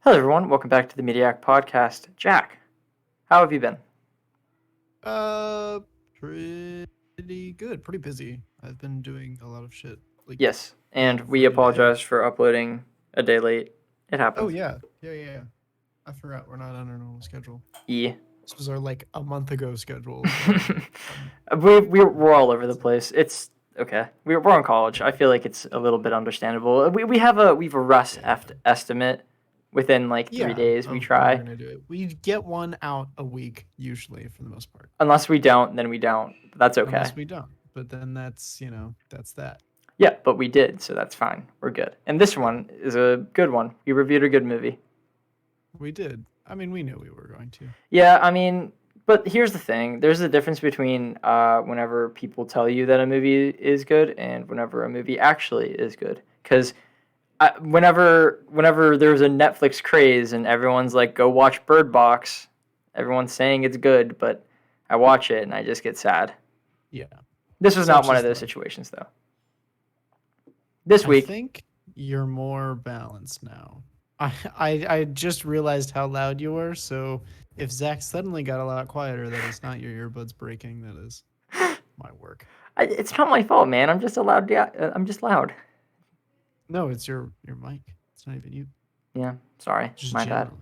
Hello, everyone. Welcome back to the Mediak podcast. Jack, how have you been? Uh, pretty good. Pretty busy. I've been doing a lot of shit like Yes, and we every day. apologize for uploading a day late. It Oh happens. yeah. I forgot we're not on our normal schedule. Yeah. This was our like a month ago schedule, but we're all over the place. It's okay. We're in college. I feel like it's a little bit understandable. We have a rough estimate within like 3 days. We of when we're try. gonna do it. We get one out a week usually for the most part, Unless we don't, then we don't. That's okay. unless we don't. But then that's that. Yeah, but we did, so that's fine. We're good. And this one is a good one. We reviewed a good movie. We did. I mean, we knew we were going to. Yeah, I mean, but here's the thing. There's a difference between whenever people tell you that a movie is good and whenever a movie actually is good. Because whenever there's a Netflix craze and everyone's like, go watch Bird Box, everyone's saying it's good, but I watch it and I just get sad. Yeah. This was not one of those situations, though. This week. I think you're more balanced now. I just realized how loud you were, so if Zach suddenly got a lot quieter, that is not your earbuds breaking, that is my work. It's not my fault, man. I'm just allowed. Yeah, I'm just loud. No, it's your mic. It's not even you. Yeah, sorry, Just my bad. generally.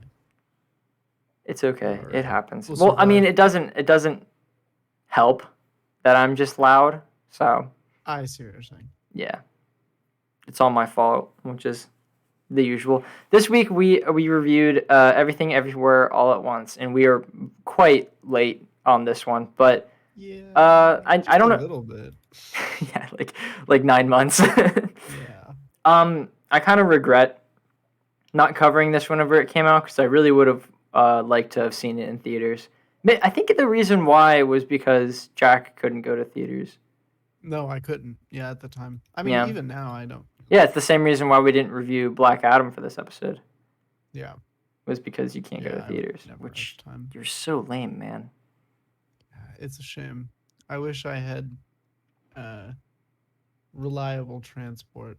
It's okay. Alright. It happens. We'll Well, I mean, survive. it doesn't help that I'm just loud. So I see what you're saying. yeah, it's all my fault, which is the usual. This week we reviewed Everything Everywhere All at Once, and we are quite late on this one. But Yeah. I don't a know. little bit. Yeah, like 9 months. Yeah. I kind of regret not covering this whenever it came out because I really would have liked to have seen it in theaters. I think the reason why was because Jack couldn't go to theaters. No, I couldn't. Yeah, at the time. I mean, Yeah. even now, I don't. Yeah, it's the same reason why we didn't review Black Adam for this episode. Yeah. Was because you can't go to I theaters, never which had time. you're so lame, man. It's a shame. I wish I had reliable transport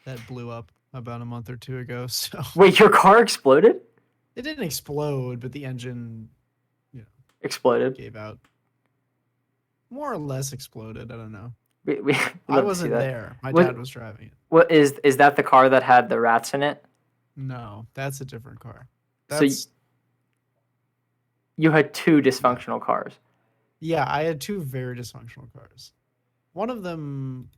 that blew up about a month or two ago. So Wait, your car exploded? it didn't explode, but the engine Exploded. gave out. More or less exploded. I don't know. We I wasn't there. My dad was driving it. What is that the car that had the rats in it? No, that's a different car. So That's you had two dysfunctional cars. yeah. I had two very dysfunctional cars. One of them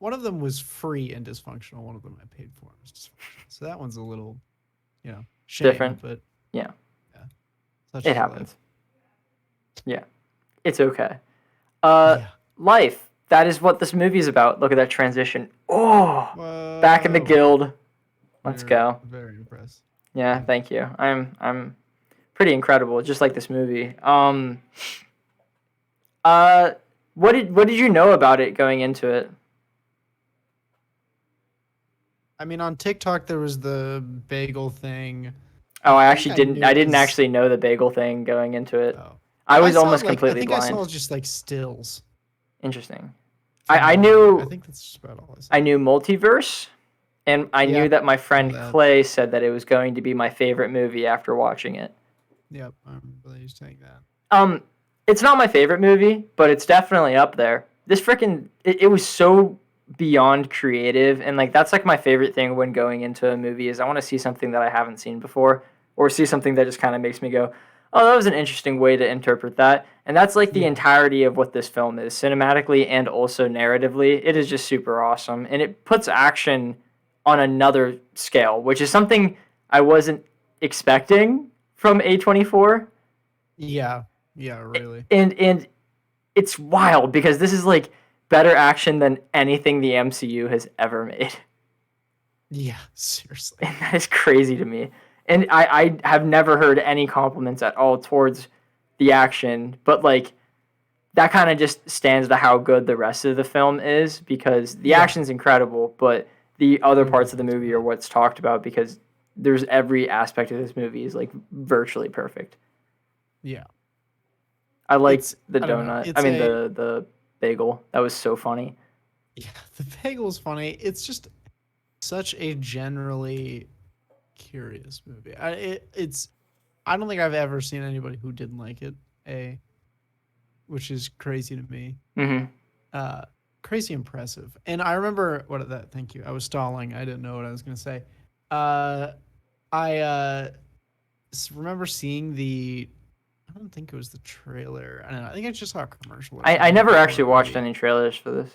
was free and dysfunctional. One of them I paid for and was dysfunctional. So that one's a little, shame, Different. but Yeah. such It is happens. life. Yeah. It's okay. Yeah. Life. That is what this movie is about. Look at that transition. Oh, back in the Whoa. guild. Let's You're go. Very impressed. Yeah, thank you. I'm pretty incredible, just like this movie. What did you know about it going into it? I mean, on TikTok there was the bagel thing. Oh, I think actually I didn't. knew I it didn't was- actually know the bagel thing going into it. Oh. I was saw, almost like, completely I think blind. I saw just like stills. Interesting. from I the- knew I think that's just about all I saw. I knew multiverse, and I Yeah, knew that my friend that. Clay said that it was going to be my favorite movie after watching it. Yep, I remember you saying that. It's not my favorite movie, but it's definitely up there. This freaking it was so beyond creative, and like that's like my favorite thing when going into a movie is I want to see something that I haven't seen before, or see something that just kind of makes me go, oh, that was an interesting way to interpret that. And that's like the entirety of what this film is, cinematically and also narratively. It is just super awesome, and it puts action on another scale, which is something I wasn't expecting from A24. Yeah, really. And it's wild because this is like better action than anything the MCU has ever made. Yeah, seriously. And that is crazy to me. And I have never heard any compliments at all towards the action, but like that kind of just stands to how good the rest of the film is because the action's incredible, but the other parts of the movie are what's talked about because there's every aspect of this movie is like virtually perfect. Yeah. I liked the I don't know, donut. it's I mean a- the bagel. That was so funny. Yeah, the bagel's funny. It's just such a generally curious movie. It's I don't think I've ever seen anybody who didn't like it. Which is crazy to me. Mm-hmm. Uh, Crazy impressive. And I remember what that. Thank you. I was stalling. I didn't know what I was gonna say. Uh, I remember seeing the. I don't think it was the trailer. I don't know. I think I just saw a commercial or I something never before actually a watched movie. any trailers for this.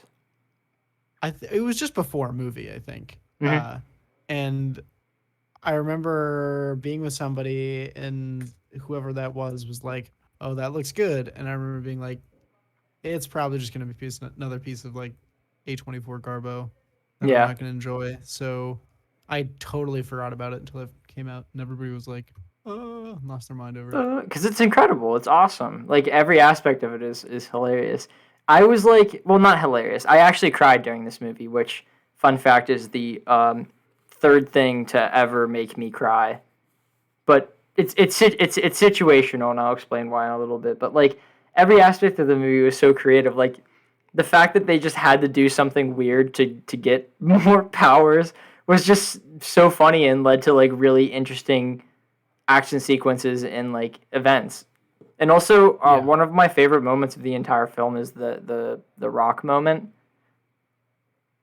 It was just before a movie, I think. Mm-hmm. And I remember being with somebody, and whoever that was like, "Oh, that looks good," and I remember being like, "It's probably just gonna be another piece of like A24 Garbo that I'm Yeah. not gonna enjoy." So I totally forgot about it until it came out, and everybody was like, "Oh," lost their mind over it. Because it's incredible. It's awesome. Like every aspect of it is hilarious. I was like, well, not hilarious. I actually cried during this movie, which, fun fact, is the third thing to ever make me cry. But it's situational, and I'll explain why in a little bit. But like every aspect of the movie was so creative. Like the fact that they just had to do something weird to get more powers was just so funny and led to like really interesting action sequences and like events. And also, Yeah. one of my favorite moments of the entire film is the rock moment.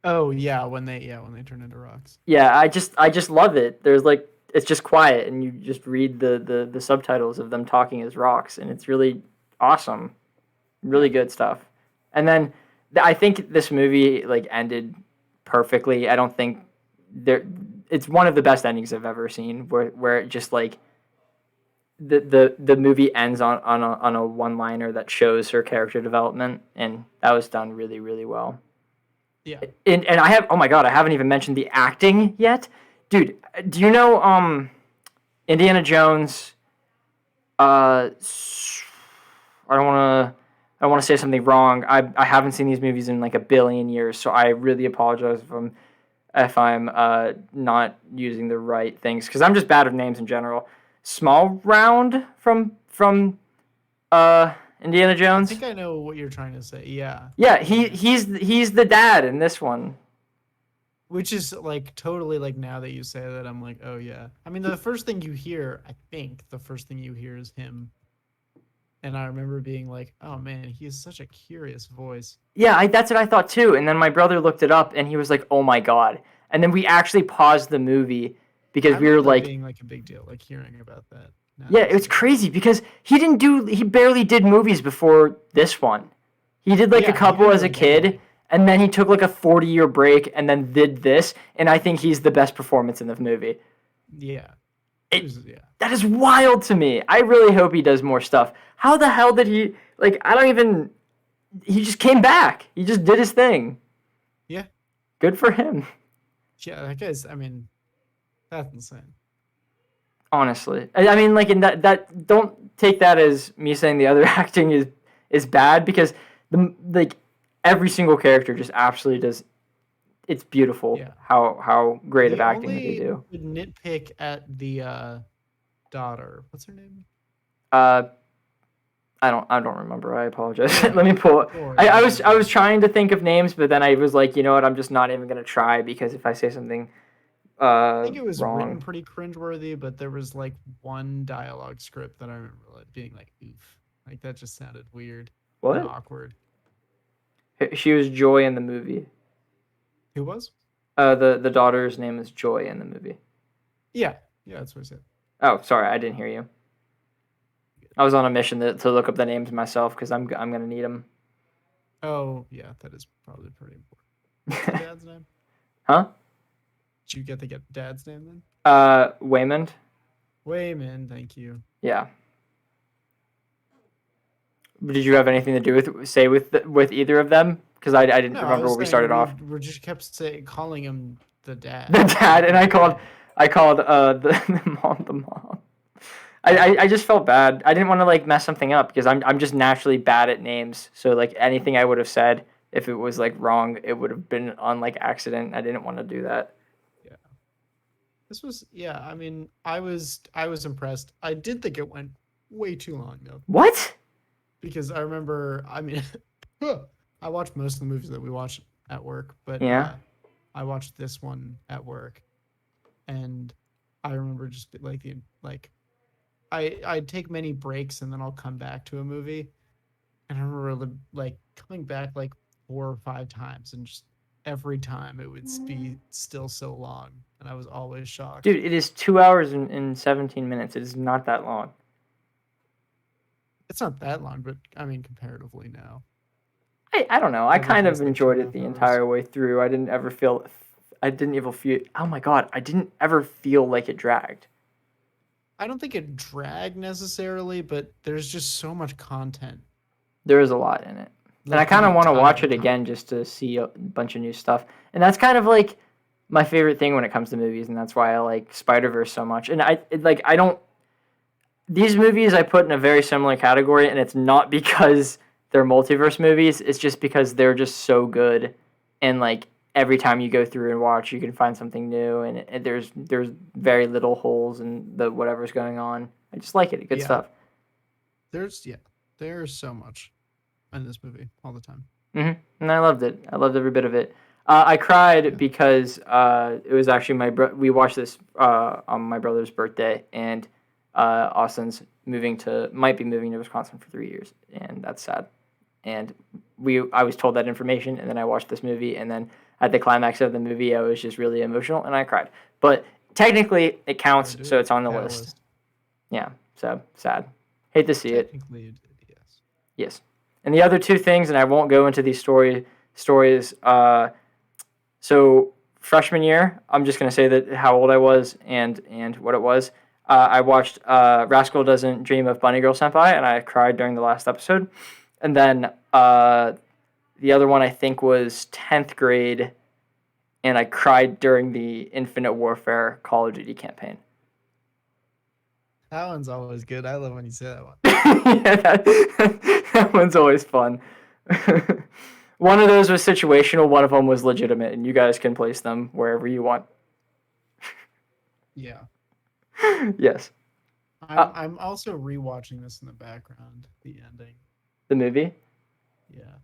Oh yeah, when they turn into rocks. Yeah, I just love it. There's like it's just quiet, and you just read the subtitles of them talking as rocks, and it's really awesome, really Yeah. good stuff. And then I think this movie like ended perfectly. I don't think there. It's one of the best endings I've ever seen, where it just like the movie ends on a one liner that shows her character development, and that was done really really well. Yeah. And I have, oh my god, I haven't even mentioned the acting yet, dude. Do you know Indiana Jones? Uh, I don't want to. I want to say something wrong. I haven't seen these movies in like a billion years, so I really apologize if I'm not using the right things because I'm just bad with names in general. Small Round Indiana I Jones. think I know what you're trying to say. Yeah. Yeah, Yeah. he's the dad in this one. Which is like totally like now that you say that, I'm like, oh yeah. I mean, the first thing you hear, I think the first thing you hear is him. And I remember being like, oh man, he has such a curious voice. Yeah, that's what I thought too. And then my brother looked it up, and he was like, "Oh my god!" And then we actually paused the movie because I we were remember that like, being like a big deal, like hearing about that. Now "Yeah, that you it was say it. crazy because he barely did movies before this one. He did like a Yeah, he couple didn't as a really get kid, any. and then he took like a 40-year break, and then did this. And I think he's the best performance in the movie. Yeah. He It was, yeah. That is wild to me. I really hope he does more stuff. How the hell did he like? I don't even. He just came back. He just did his thing. Yeah. Good for him. Yeah, that guy's, I mean, that's insane. Honestly, I mean, like in that don't take that as me saying the other acting is bad because the like every single character just absolutely does. It's beautiful Yeah. how great of The acting that they only do. nitpick at the daughter, what's her name? Uh, I don't remember. I apologize. Yeah. Let me pull it. Sure, I, yeah, I no was I was worries. trying to think of names, but then I was like, you know what? I'm just not even gonna try because if I say something I think it was written wrong, pretty cringeworthy, but there was like one dialogue script that I remember like being like, oof. Like that just sounded weird and what? awkward. She was Joy in the movie. Who was? The daughter's name is Joy in the movie. Yeah. Yeah, that's what I said. Oh, sorry, I didn't hear you. I was on a mission to look up the names myself because I'm gonna need them. Oh, yeah, that is probably pretty important. What's the dad's name? Huh? Did you get the dad's name then? Waymond. Wayman, thank you. Yeah. Did you have anything to do with either of them? Because I didn't No, I remember was where we saying started off. we just kept calling him the dad. The dad, and I called Yeah. the mom. I just felt bad. I didn't want to like mess something up because I'm just naturally bad at names. So like anything I would have said if it was like wrong, it would have been on like accident. I didn't want to do that. Yeah. This was yeah, I mean, I was impressed. I did think it went way too long though. What? Because I remember, I mean, I watch most of the movies that we watch at work, but Yeah. I watched this one at work, and I remember just like the like I'd take many breaks and then I'll come back to a movie, and I remember like coming back like 4 or 5 times, and just every time it would be still so long, and I was always shocked. Dude, it is 2 hours and 17 minutes. It is not that long. It's not that long, but I mean comparatively now. I don't know. I kind Everything's of like two enjoyed and a it half the hours. entire way through. I didn't even feel, oh my God, I didn't ever feel like it dragged. I don't think it dragged necessarily, but there's just so much content There is a lot in it. And I like kind the of want to watch entire it again time. just to see a bunch of new stuff. And that's kind of like my favorite thing when it comes to movies, and that's why I like Spider-Verse so much. And I don't these movies I put in a very similar category, and it's not because they're multiverse movies. It's just because they're just so good, and like every time you go through and watch, you can find something new, and there's very little holes in the whatever's going on. I just like it. Good Yeah, stuff. there's so much in this movie all the time. And I loved it. I loved every bit of it. I cried Yeah. because it was actually we watched this on my brother's birthday, and Austin's might be moving to Wisconsin for 3 years, and that's sad. And I was told that information, and then I watched this movie, and then at the climax of the movie, I was just really emotional, and I cried. But technically, it counts, so it's on the list. Catalyst. Yeah, so sad. Hate to see it. Technically, it did, yes. Yes. And the other two things, and I won't go into these stories. So freshman year, I'm just gonna say that how old I was and what it was. I watched Rascal Doesn't Dream of Bunny Girl Senpai, and I cried during the last episode. And then the other one I think was 10th grade, and I cried during the Infinite Warfare Call of Duty campaign. That one's always good. I love when you say that one. Yeah, that one's always fun. One of those was situational, one of them was legitimate, and you guys can place them wherever you want. Yeah. Yes. I'm also rewatching this in the background, the ending. The movie? Yeah.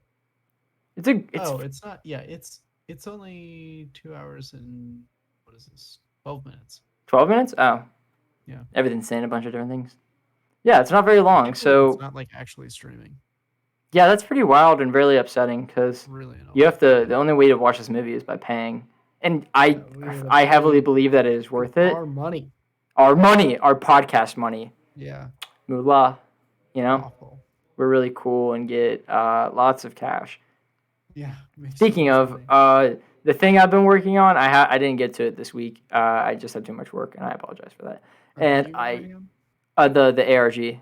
It's not. Yeah, it's only 2 hours and what is this? 12 minutes. 12 minutes? Oh. Yeah. Everything's saying a bunch of different things. Yeah, it's not very I long, can't believe so it's not like actually streaming. yeah, that's pretty wild and really upsetting because Really annoying. you have to. The only way to watch this movie is by paying, and I heavily believe that it is worth it. Our money. Our money, our podcast money. Yeah. Moolah, you know, Awful. we're really cool and get lots of cash. Yeah. Speaking of, the thing I've been working on, I didn't get to it this week. I just had too much work, and I apologize for that. And the ARG.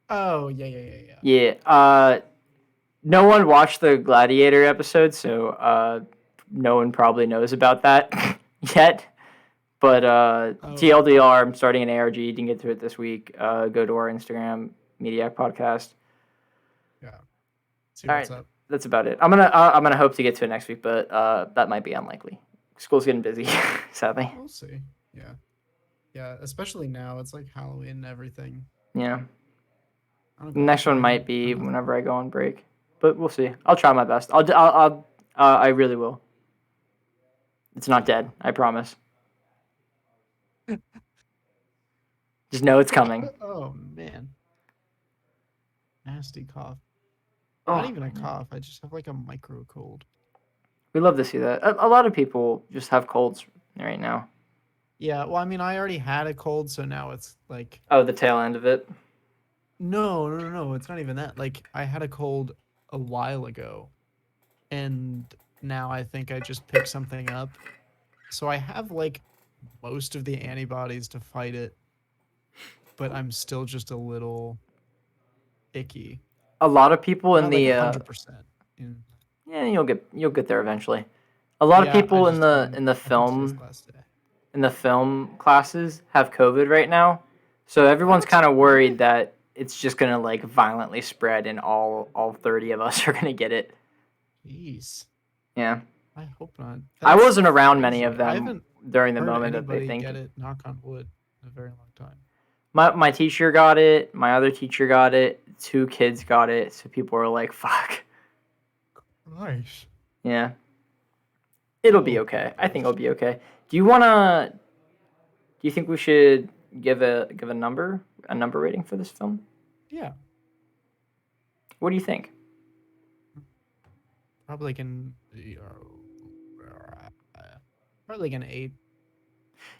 Oh yeah. Yeah. No one watched the Gladiator episode, so no one probably knows about that yet. But TLDR, I'm starting an ARG. You didn't get to it this week. Go to our Instagram, Mediak Podcast. Yeah. See what's All right, up. that's about it. I'm gonna hope to get to it next week, but that might be unlikely. School's getting busy, sadly. We'll see. Yeah. Yeah, especially now. It's like Halloween and everything. Yeah. The Next one might be whenever I go on break, but we'll see. I'll try my best. I really will. It's not dead. I promise. Just know it's coming. Oh man. Nasty cough. Oh, Not even a cough. I just have like a micro cold. we love to see that. A lot of people just have colds right now. Yeah, well, I mean, I already had a cold, so now it's like. Oh, the tail end of it. No. It's not even that. Like, I had a cold a while ago, and now I think I just picked something up. So I have like most of the antibodies to fight it, but I'm still just a little icky. A lot of people in Not the like 100%. yeah, you'll get there eventually. A lot of people in the film classes have COVID right now, so everyone's kind of worried that it's just gonna like violently spread and all 30 of us are gonna get it. Jeez. Yeah. I hope not. I wasn't around many of them during the moment that they think. Get it, knock on wood, in a very long time. My teacher got it. My other teacher got it. 2 kids got it. So people were like, "Fuck." Nice. Yeah. It'll be okay. I think it'll be okay. Do you wanna Do you think we should give a number rating for this film? Yeah, What do you think? probably like probably like an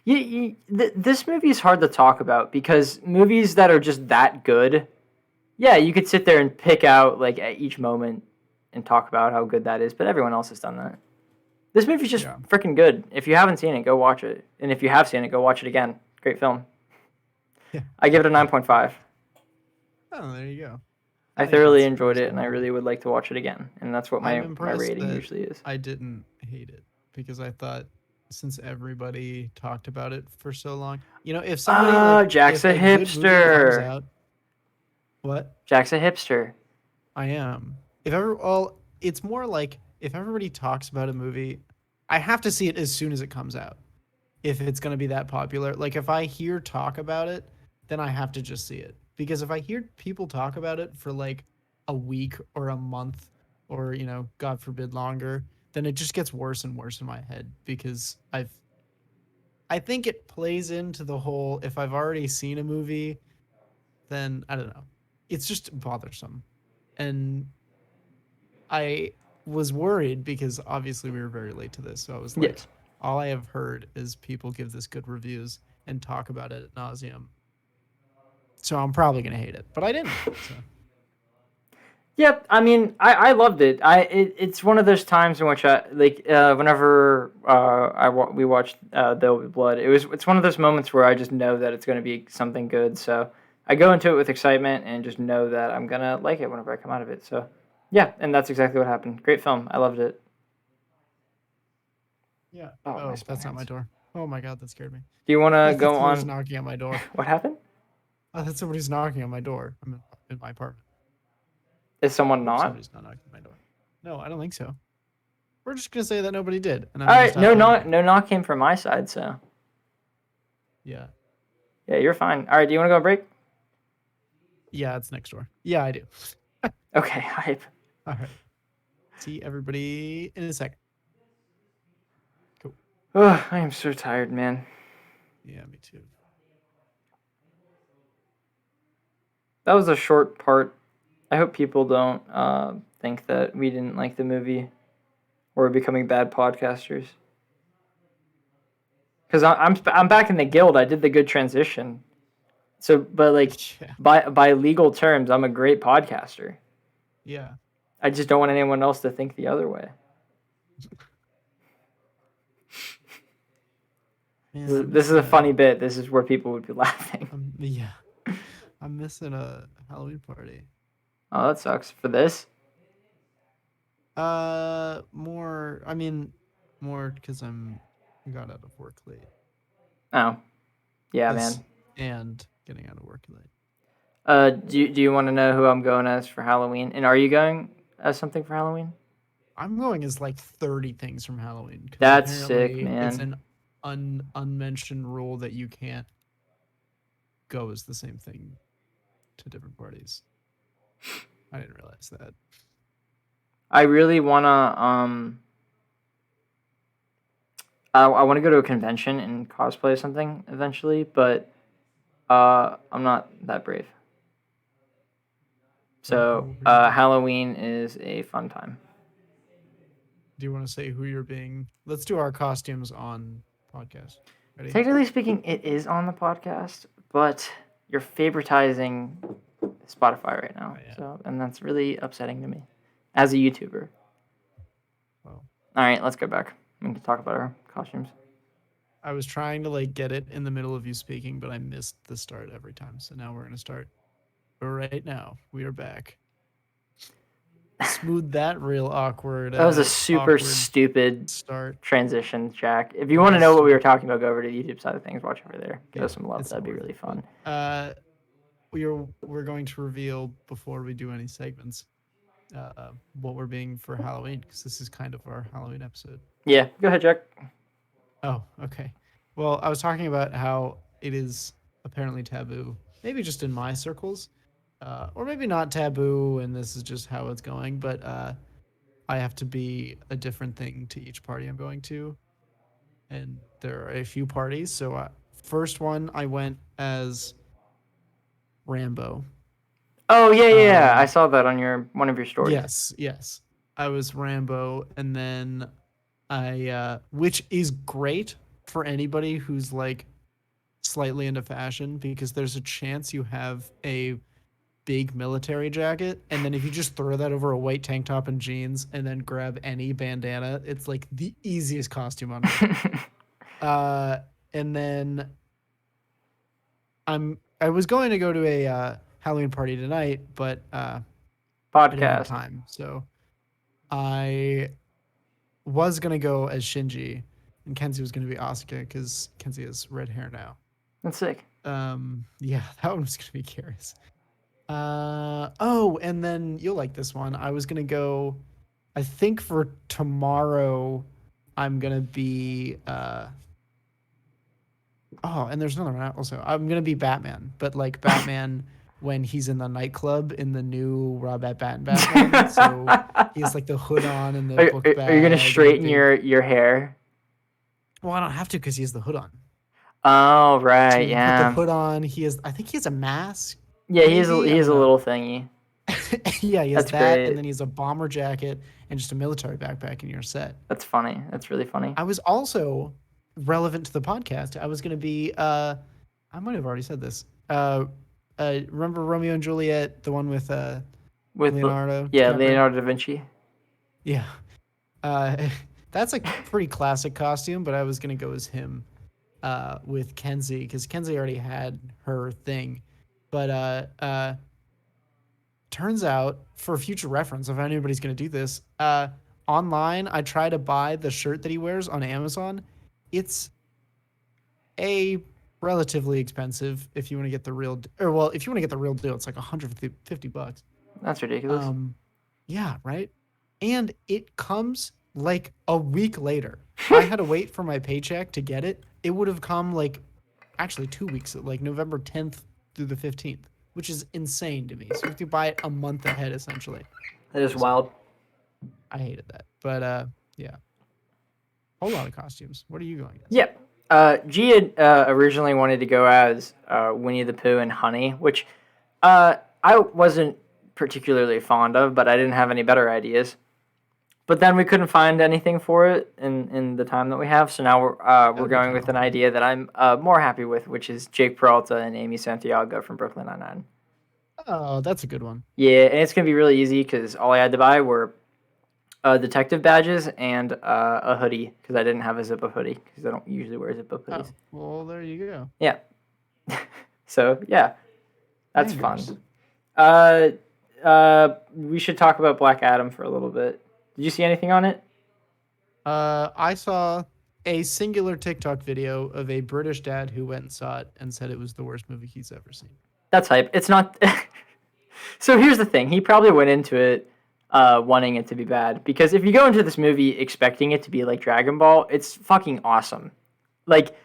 8. This movie is hard to talk about because movies that are just that good, yeah, you could sit there and pick out like at each moment and talk about how good that is, but everyone else has done that. This movie's just Yeah. freaking good. If you haven't seen it, go watch it. And if you have seen it, go watch it again. Great film. Yeah. I give it a 9.5. Oh, there you go. I think thoroughly that's enjoyed it, and I reasonable. really would like to watch it again. And that's what I'm my impressed rating that usually is. I didn't hate it because I thought since everybody talked about it for so long, if somebody like Jack's if a a good movie comes hipster. out, what? Jack's a hipster. I am. If ever, well, it's more like if everybody talks about a movie, I have to see it as soon as it comes out. If it's going to be that popular, like if I hear talk about it, then I have to just see it. Because if I hear people talk about it for like a week or a month or, God forbid longer, then it just gets worse and worse in my head because I think it plays into the whole if I've already seen a movie, then I don't know. It's just bothersome. And I was worried because obviously we were very late to this. So I was like, Yes. all I have heard is people give this good reviews and talk about it at nauseum. So I'm probably gonna hate it, but I didn't. So. Yep. I mean, I loved it. It's one of those times in which I like whenever we watched There Will Be Blood. It's one of those moments where I just know that it's going to be something good. So I go into it with excitement and just know that I'm gonna like it whenever I come out of it. So yeah, and that's exactly what happened. Great film. I loved it. Yeah. Oh, my Oh, that's not my hands. door. Oh my god, that scared me. Do you want I to thought go somebody was on? knocking on my door. What happened? I thought somebody's knocking on my door. I'm in my apartment. Is someone I hope not? somebody's not knocking on my door. No, I don't think so. We're just gonna say that nobody did, and I'm All gonna right. stop No, playing knock. it. No knock came from my side. So Yeah. yeah, you're fine. All right. Do you want to go on break? Yeah, it's next door. Yeah, I do. Okay. Hype. All right. See everybody in a second. Cool. Oh, I am so tired, man. Yeah, me too. That was a short part. I hope people don't think that we didn't like the movie or we're becoming bad podcasters. Because I'm back in the guild. I did the good transition. So, but like Yeah. by legal terms, I'm a great podcaster. Yeah. I just don't want anyone else to think the other way. Man, This is a funny bit. This is where people would be laughing. Yeah. I'm missing a Halloween party. Oh, that sucks. For this? More. I mean, more because I got out of work late. Oh, yeah, This man. and getting out of work late. Do you want to know who I'm going as for Halloween? And are you going as something for Halloween? I'm going as like 30 things from Halloween because That's sick, apparently it's man. an unmentioned rule that you can't go as the same thing to different parties. I didn't realize that. I really wanna I want to go to a convention and cosplay something eventually, but I'm not that brave. So Halloween is a fun time. Do you want to say who you're being? Let's do our costumes on podcast. Ready? Technically speaking, it is on the podcast, but you're favoritizing Spotify right now. Oh, yeah. So, and that's really upsetting to me as a YouTuber. Well, All right, let's go back. We can talk about our costumes. I was trying to like get it in the middle of you speaking, but I missed the start every time. So now we're gonna start. Right now, we are back. Smooth that real awkward. That was a super awkward stupid start. transition, Jack. If you want to know what we were talking about, go over to the YouTube side of things. Watch over there. Give us some love. That'd be really fun. We're going to reveal before we do any segments what we're being for Halloween because this is kind of our Halloween episode. Yeah, go ahead, Jack. Oh, okay. Well, I was talking about how it is apparently taboo, maybe just in my circles, or maybe not taboo, and this is just how it's going. But I have to be a different thing to each party I'm going to, and there are a few parties. So first one, I went as Rambo. Oh yeah, yeah, yeah. I Um, saw that on one of your stories. yes. I was Rambo, and then which is great for anybody who's like slightly into fashion because there's a chance you have a big military jacket, and then if you just throw that over a white tank top and jeans, and then grab any bandana, it's like the easiest costume on earth. Uh, and then I was going to go to a Halloween party tonight, but I didn't have Podcast. time, so I was gonna go as Shinji, and Kenzie was gonna be Asuka because Kenzie has red hair now. That's sick. Yeah, that one was gonna be curious. Oh, and then you'll like this one. I was gonna go. I think for tomorrow, I'm gonna be. Oh, and there's another one also. I'm gonna be Batman, but like Batman when he's in the nightclub in the new Robert Pattinson Batman. So he has like the hood on and the book Are you gonna bag and the straighten big. your hair? Well, I don't have to because he has the hood on. Oh So right, you put the yeah, hood on. He has. I think he has a mask. yeah. Maybe I He's don't a know. little thingy. Yeah, he has That's that, and great. then he has a bomber jacket and just a military backpack, and you're set. That's funny. That's really funny. I was also relevant to the podcast. I was going to be. I might have already said this. Remember Romeo and Juliet, the one with With Leonardo yeah, DiCaprio? Leonardo da Vinci. Yeah. Uh, that's a pretty classic costume, but I was going to go as him with Kenzie because Kenzie already had her thing. But turns out, for future reference, if anybody's going to do this, online, I try to buy the shirt that he wears on Amazon. It's a relatively expensive if you want to get the real, or well, if you want to get the real deal, it's like $150. That's ridiculous. Um, yeah, right. And it comes like a week later. If I had to wait for my paycheck to get it, it would have come like actually 2 weeks, like November 10th through the 15th, which is insane to me. So you have to buy it a month ahead essentially. That is So wild. I hated that. But yeah, whole lot of costumes. What are you going as? Yeah. G had originally wanted to go as Winnie the Pooh and Honey, which I wasn't particularly fond of, but I didn't have any better ideas. But then we couldn't find anything for it in the time that we have, so now That we're would be going kind with of an hard. idea that I'm more happy with, which is Jake Peralta and Amy Santiago from Brooklyn Nine-Nine. Oh, that's a good one. Yeah, and it's gonna be really easy because all I had to buy were detective badges and a hoodie because I didn't have a zip-up hoodie because I don't usually wear zip-up Oh, hoodies. well, there you go. Yeah, so yeah, that's fun. Bangers. We should talk about Black Adam for a little bit. Did you see anything on it? I saw a singular TikTok video of a British dad who went and saw it and said it was the worst movie he's ever seen. That's hype. It's not. So here's the thing. He probably went into it wanting it to be bad because if you go into this movie expecting it to be like Dragon Ball, it's fucking awesome. Like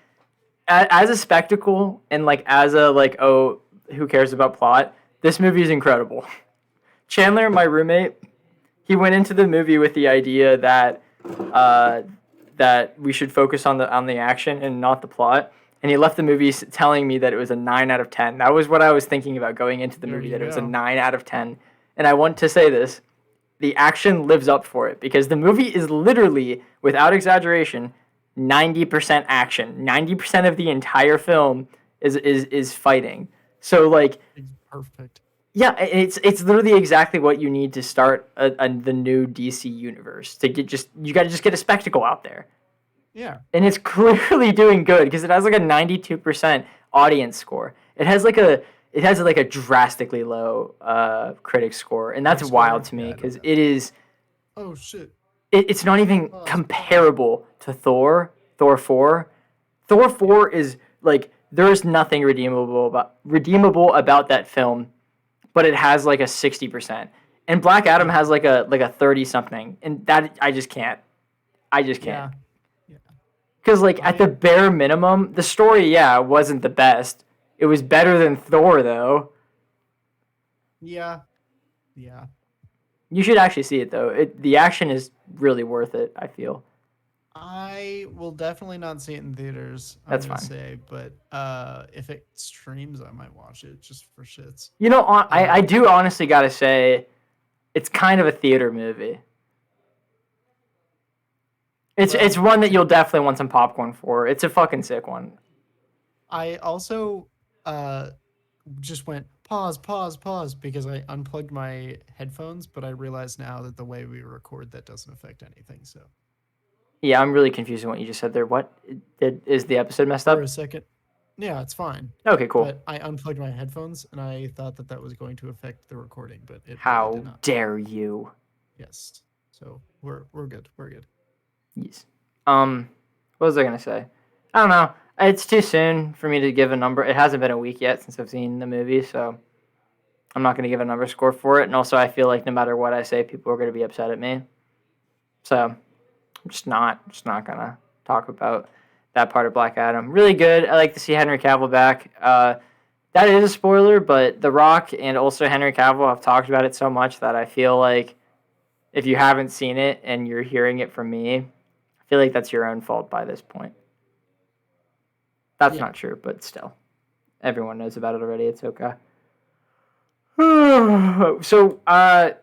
as a spectacle and like as a like oh who cares about plot, this movie is incredible. Chandler, my roommate, he went into the movie with the idea that uh, that we should focus on the action and not the plot. And he left the movie telling me that it was a 9 out of 10. That was what I was thinking about going into the There movie, you that it was a go. 9 out of 10. And I want to say this: the action lives up for it because the movie is literally, without exaggeration, 90% action. 90% of the entire film is fighting. So like It's perfect. yeah, it's literally exactly what you need to start the new DC universe to get just you got to just get a spectacle out there, Yeah. and it's clearly doing good because it has like a 92% audience score. It has like a drastically low critic score, and that's Critic wild score? to Yeah, me I know because that. it is Oh shit. it's not even Oh, comparable to Thor 4. Thor 4 is like there is nothing redeemable about that film, but it has like a 60%. And Black Adam yeah. has like a 30 something. And that I just can't. I just can't. Yeah. Yeah. Cuz like at the I bare minimum, the story wasn't the best. It was better than Thor though. yeah. Yeah. You should actually see it though. The action is really worth it, I feel. I will definitely not see it in theaters, I'm That's gonna fine. say, but if it streams, I might watch it just for shits. You know, Uh, I do honestly gotta say, it's kind of a theater movie. It's well, one that you'll definitely want some popcorn for. It's a fucking sick one. I also uh just went pause because I unplugged my headphones, but I realize now that the way we record that doesn't affect anything. So Yeah, I'm really confused on what you just said there. What is the episode messed for a up? second, yeah, it's fine. Okay, cool. But I unplugged my headphones and I thought that that was going to affect the recording, but it really did How not. dare you? Yes. So we're good. We're good. Yes. What was I gonna say? I don't know. It's too soon for me to give a number. It hasn't been a week yet since I've seen the movie, so I'm not gonna give a number score for it. And also, I feel like no matter what I say, people are gonna be upset at me. So I'm just not gonna talk about that part of Black Adam. Really good. I like to see Henry Cavill back. That is a spoiler, but The Rock and also Henry Cavill have talked about it so much that I feel like if you haven't seen it and you're hearing it from me, I feel like that's your own fault by this point. That's Yeah. not true, but still, everyone knows about it already. It's okay. So,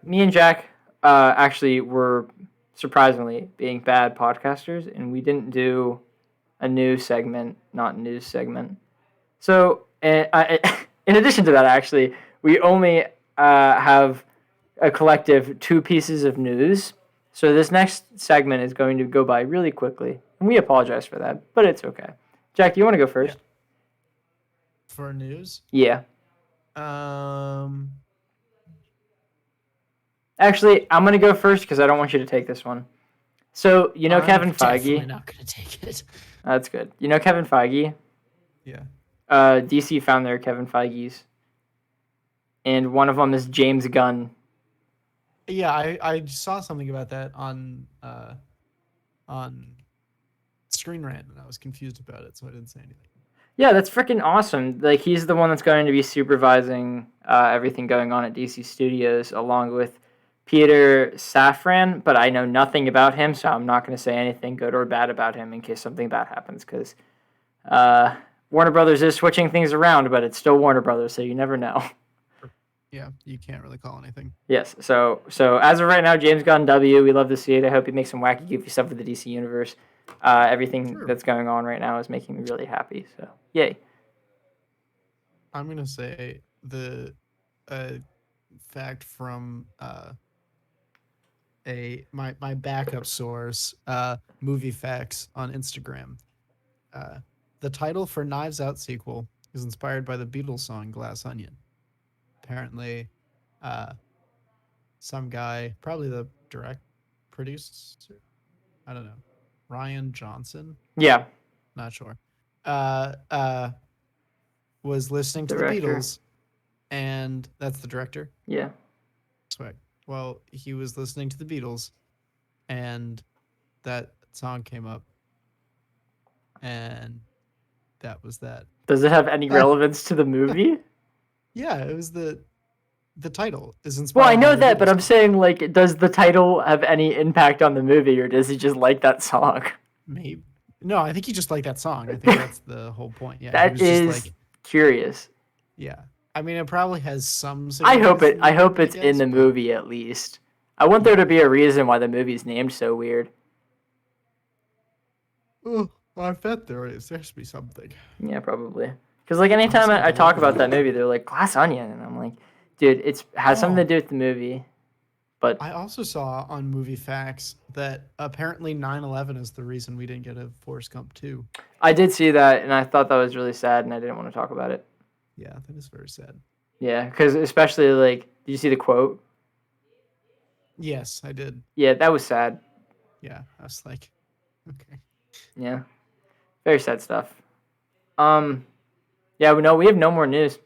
me and Jack actually were surprisingly being bad podcasters, and we didn't do a news segment, not news segment. So, in addition to that, actually, we only have a collective 2 pieces of news. So this next segment is going to go by really quickly, and we apologize for that, but it's okay. Jack, do you want to go Yeah. first? For news, Yeah. um, Actually, I'm gonna go first because I don't want you to take this one. So you know I'm Kevin definitely Feige. not gonna take it. That's good. You know Kevin Feige. Yeah. DC found their Kevin Feige's, and one of them is James Gunn. Yeah, I saw something about that on Screen Rant and I was confused about it, so I didn't say anything. Yeah, that's freaking awesome. Like he's the one that's going to be supervising everything going on at DC Studios, along with Peter Safran. But I know nothing about him, so I'm not going to say anything good or bad about him in case something bad happens. Because Warner Brothers is switching things around, but it's still Warner Brothers, so you never know. Yeah, you can't really call anything. Yes. So as of right now, James Gunn W. We love to see it. I hope he makes some wacky, goofy stuff for the DC universe. Everything True. that's going on right now is making me really happy. So yay. I'm gonna say the uh, fact from my backup source, Movie Facts on Instagram. Uh, the title for Knives Out sequel is inspired by the Beatles song "Glass Onion." Apparently, uh, some guy, probably the direct producer, I don't know, Ryan Johnson, Yeah. not sure, uh, uh, was listening to the Director. Beatles, and that's the director. Yeah. Swag. Well, he was listening to the Beatles, and that song came up, and that was that. Does it have any relevance to the movie? Yeah, it was the title is Well, I inspired by know the that, but Beatles I'm song. saying, like, does the title have any impact on the movie, or does he just like that song? Maybe. No, I think he just liked that song. I think that's the whole point. Yeah, he That was just is like, curious. yeah. I mean, it probably has some I hope significance it. in the I hope movie, I it's in guess, the but movie at least. I want there yeah. to be a reason why the movie's named so weird. Oh, I bet there is. There should be something. Yeah, probably. Because like I'm anytime just I gonna talk look about for that it. movie, they're like Glass Onion, and I'm like, dude, it's has something to Oh, do with the movie. But I also saw on Movie Facts that apparently 9/11 is the reason we didn't get a Forrest Gump 2. I did see that, and I thought that was really sad, and I didn't want to talk about it. Yeah, that is very sad. Yeah, because especially like, did you see the quote? Yes, I did. Yeah, that was sad. Yeah, I was like, okay. Yeah, very sad stuff. Um, yeah, we have no more news.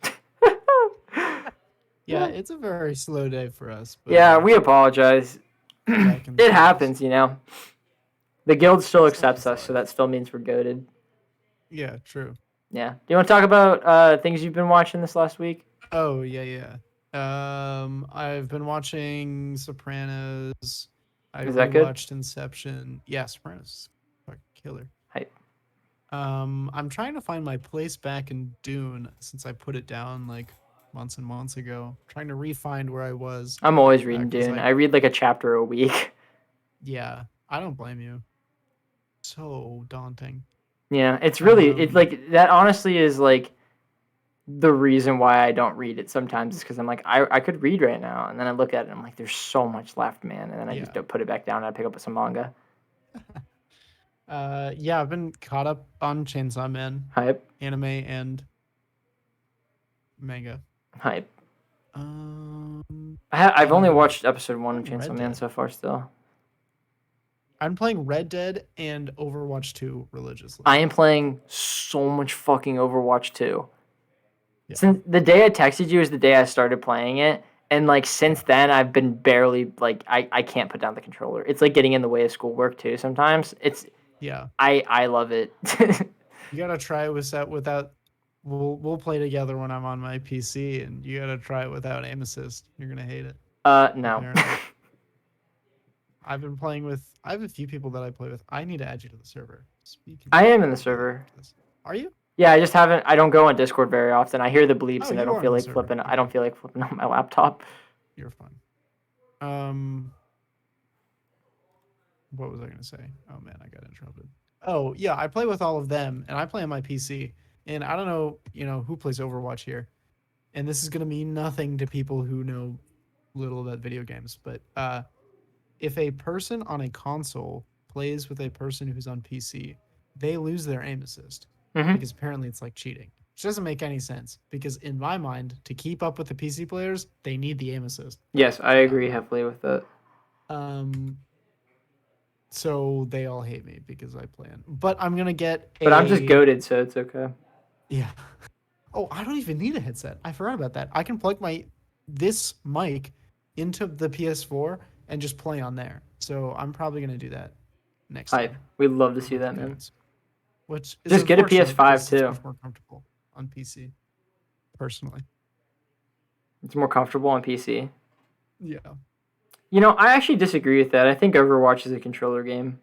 Yeah, it's a very slow day for us, but Yeah, we apologize. back in the It studios. happens, you know. The guild still Such accepts is us, so life. that still means we're goaded. Yeah, true. Yeah. Do you want to talk about things you've been watching this last week? Oh, yeah, yeah. I've been watching Sopranos. I Is that good? rewatched Inception. Yeah, Sopranos. killer. Hype. I'm trying to find my place back in Dune since I put it down like months and months ago. Trying to re-find where I was. I'm always reading Because Dune. I read like a chapter a week. yeah, I don't blame you. So daunting. Yeah, it's Um, like that honestly is like the reason why I don't read it sometimes is because I'm like, I could read right now. And then I look at it and I'm like, there's so much left, man. And then I just yeah. don't put it back down and I pick up some manga. Yeah, I've been caught up on Chainsaw Man, Hype. anime and manga. Hype. Um, I've only and watched episode one of playing Chainsaw Red Man Dead. so far still. I'm playing Red Dead and Overwatch 2 I religiously. am playing so much fucking Overwatch 2. Yeah, Since the day I texted you is the day I started playing it. And like since yeah, then I've been barely like I can't put down the controller. It's like getting in the way of schoolwork too sometimes. yeah. I love it. You gotta try it without. We'll play together when I'm on my PC, and you gotta try it without aim assist. You're gonna hate it. No. Apparently, I've been playing with. I have a few people that I play with. I need to add you to the server. Speaking I of am in the video server. games, are you? Yeah, I just haven't. I don't go on Discord very often. I hear the bleeps Oh, and I you don't are feel in the like server. flipping. I Okay, don't feel like flipping on my laptop. you're fine. What was I gonna say? Oh man, I got interrupted. Oh yeah, I play with all of them, and I play on my PC. And I don't know, who plays Overwatch here. And this is gonna mean nothing to people who know little about video games, but if a person on a console plays with a person who's on PC, they lose their aim assist Hmm. because apparently it's like cheating. Which doesn't make any sense because in my mind, to keep up with the PC players, they need the aim assist, but Yes, I not agree me. heavily with that. Um, so they all hate me because I play in. But I'm gonna get But I'm just a goaded, so it's okay. yeah. Oh, I don't even need a headset. I forgot about that. I can plug my this mic into the PS4 and just play on there. So I'm probably gonna do that next Hype. time We'd love to see with the that, man. goons, which is Just get a unfortunate PS5 because it's too. much more comfortable on PC, personally. It's more comfortable on PC. Yeah, You know, I actually disagree with that. I think Overwatch is a controller game.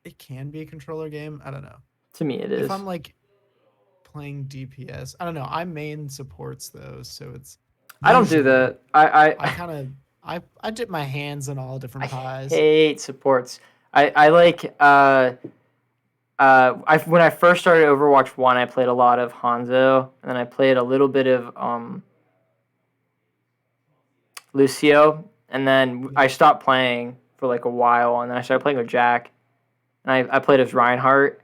it can be a controller game. I don't know. To me, it If is. I'm like playing DPS, I don't know. I main supports those, so it's I don't do usually that. I kind of I dip my hands in all different I pies. hate supports. I like when I first started Overwatch 1, I played a lot of Hanzo, and then I played a little bit of Lucio, and then Yeah, I stopped playing for like a while, and then I started playing with Jack, and I played as Reinhardt.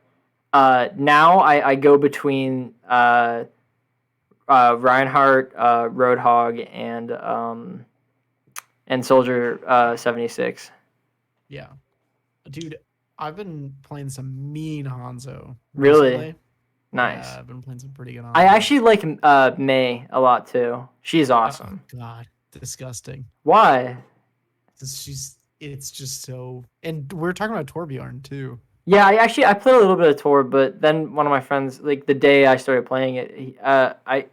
Now I go between Reinhardt, Roadhog, and Soldier 76. yeah. Dude, I've been playing some mean Hanzo Really recently. Yeah, nice. I've been playing some pretty good I Hanzo. actually like May a lot too. She's Oh awesome. God, disgusting. Why? It's just so. And we're talking about Torbjorn too. Yeah, I played a little bit of Tor, but then one of my friends, like the day I started playing it, I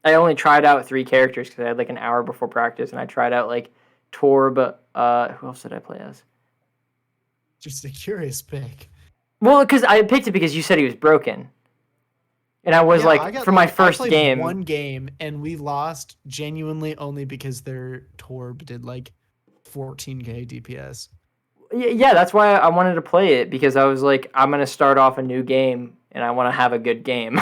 only tried out 3 characters because I had like an hour before practice, and I tried out like Tor, but who else did I play as? Just a curious pick. Well, because I picked it because you said he was broken, and I was Yeah, I like, got for my lucky. I first played game, one game and we lost genuinely only because their Torb did like 14k DPS. yeah, that's why I wanted to play it because I was like, I'm gonna start off a new game and I want to have a good game.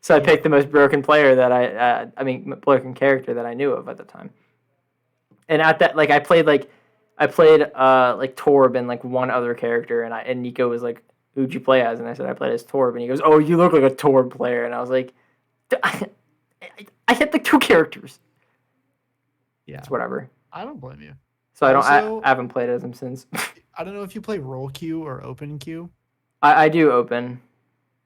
So I Yeah, picked the most broken player that broken character that I knew of at the time. And at that, like, I played like Torb and like one other character, and Nico was like, "Who'd you play as?" And I said, "I played as Torb," and he goes, "Oh, you look like a Torb player," and I was like, I hit the 2 characters. yeah. It's whatever. I don't blame you. So I Also, haven't played as him since. I don't know if you play roll queue or open queue. I do open.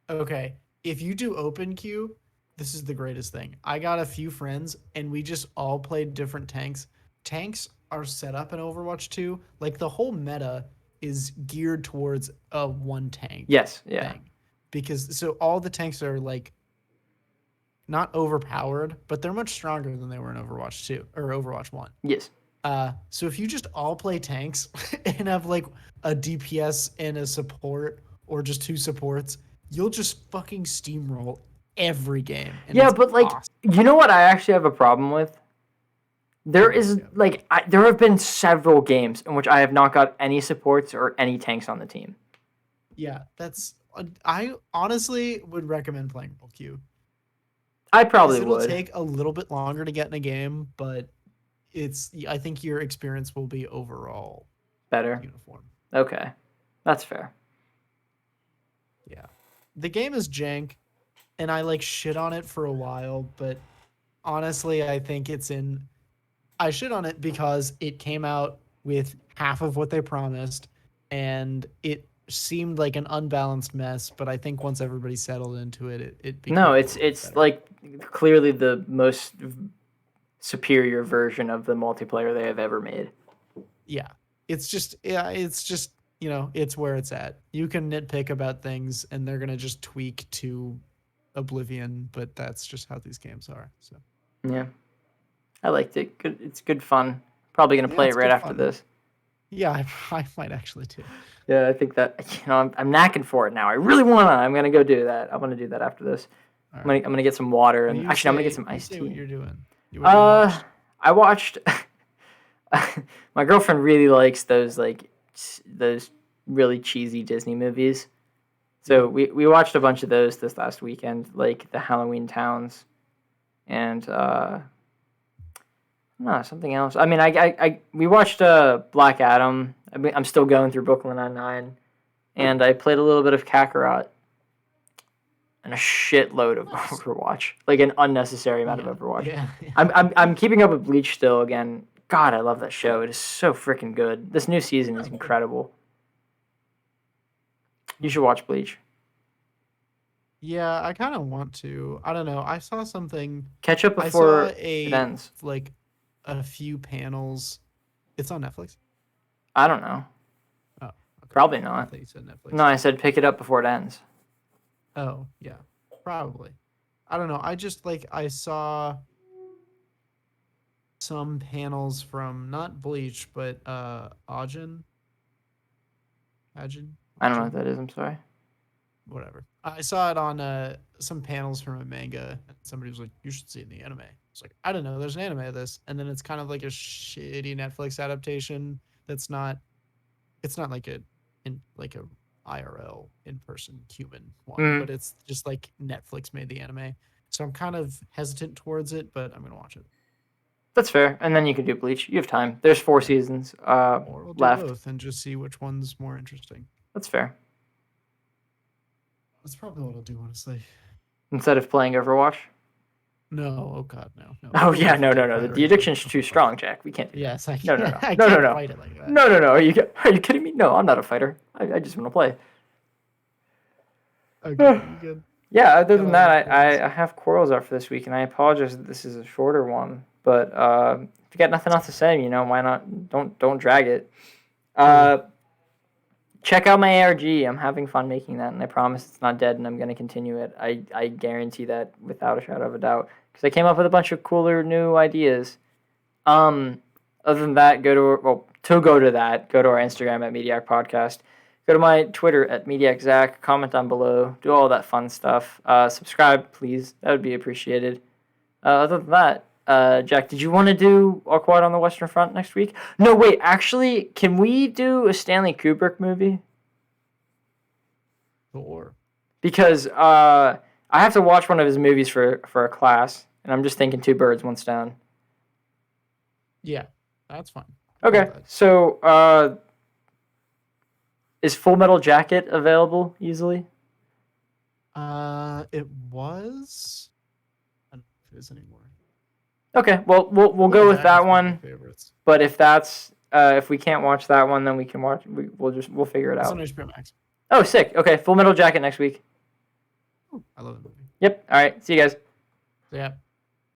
Okay. If you do open queue, this is the greatest thing. I got a few friends and we just all played different tanks. Tanks are set up in Overwatch 2. Like the whole meta is geared towards a one tank Yes, yeah, thing. Because so all the tanks are like not overpowered, but they're much stronger than they were in Overwatch 2 or Overwatch 1. yes. So if you just all play tanks and have like a DPS and a support or just two supports, you'll just fucking steamroll every game. And Yeah, it's but like, awesome. you know what I actually have a problem with? There is Yeah. like there have been several games in which I have not got any supports or any tanks on the team. Yeah, that's I honestly would recommend playing World Q. I Because probably it'll would. take a little bit longer to get in a game, but I think your experience will be overall Better. uniform. Okay. That's fair. Yeah. The game is jank and I like shit on it for a while, but honestly, I think I shit on it because it came out with half of what they promised and it seemed like an unbalanced mess, but I think once everybody settled into it, it became No, a it's little bit it's better. like clearly the most superior version of the multiplayer they have ever made. Yeah. It's just, it's where it's at. You can nitpick about things and they're going to just tweak to oblivion, but that's just how these games are. So, Yeah. I liked it. Good. It's good fun. Probably gonna yeah, play it it's right good after fun. this. Yeah, I might actually too. Yeah, I think that I'm knacking for it now. I really wanna. I'm gonna go do that. I'm gonna do that after this. All I'm gonna right. I'm gonna get some water Well, and actually I'm gonna get some you iced say what tea. you're doing. What you Uh, watched? I watched. My girlfriend really likes those those really cheesy Disney movies. So Yeah. we watched a bunch of those this last weekend, like the Halloween Towns and no, something else. I mean, we watched Black Adam. I'm still going through Brooklyn Nine-Nine, and I played a little bit of Kakarot and a shitload of Nice. Overwatch, like an unnecessary amount of Yeah. Overwatch. Yeah. I'm keeping up with Bleach still again. God, I love that show. It is so freaking good. This new season is Oh, good. incredible. You should watch Bleach. Yeah, I kind of want to. I don't know. I saw something. Catch up I saw before it ends. like a few panels. It's on Netflix. I don't know. Oh, okay. Probably I not. thought you said Netflix. No, I said pick it up before it ends. Oh, yeah. Probably. I don't know. I just like I saw some panels from not Bleach, but Ajin. Ajin? I don't know what Ajin? that is. I'm sorry. Whatever. I saw it on some panels from a manga and somebody was like, you should see it in the anime. It's like, I don't know, there's an anime of this. And then it's kind of like a shitty Netflix adaptation that's not it's not like like a IRL in-person human one, Mm. but it's just like Netflix made the anime. So I'm kind of hesitant towards it, but I'm gonna watch it. That's fair. And then you can do Bleach. You have time. There's 4 Yeah. seasons Or we'll do left. both and just see which one's more interesting. That's fair. That's probably what I'll do, honestly. Instead of playing Overwatch. No, oh god, no. Oh yeah, Overwatch no, will no, take no. The priority addiction's over too fighting. strong, Jack. We can't do that. Yes, I No, can't, no, no, I no, no, can't no, fight it like that. no, no, no. Are you kidding me? No, I'm not a fighter. I just want to play. Okay, you good? Yeah. Other Got than all that, your quarrels? I have quarrels out for this week, and I apologize that this is a shorter one. But if you got nothing else to say, why not? Don't drag it. Check out my ARG. I'm having fun making that, and I promise it's not dead, and I'm going to continue it. I guarantee that without a shadow of a doubt, because I came up with a bunch of cooler new ideas. Other than that, go to our Instagram at Mediak Podcast. Go to my Twitter at Mediak Zach. Comment down below. Do all that fun stuff. Subscribe, please. That would be appreciated. Other than that, Jack, did you want to do All Quiet on the Western Front next week? No, wait. Actually, can we do a Stanley Kubrick movie? Sure. Because I have to watch one of his movies for a class, and I'm just thinking two birds, one stone. Yeah, that's fine. Okay, so is Full Metal Jacket available easily? It was. I don't know if it is anymore. Okay, well we'll go with that one. Favorites. But if that's if we can't watch that one, then we can watch. We'll figure it It's out. on HBO Max. Oh, sick. Okay, Full Metal Jacket next week. Ooh, I love the movie. Yep. All right. See you guys. So, yeah.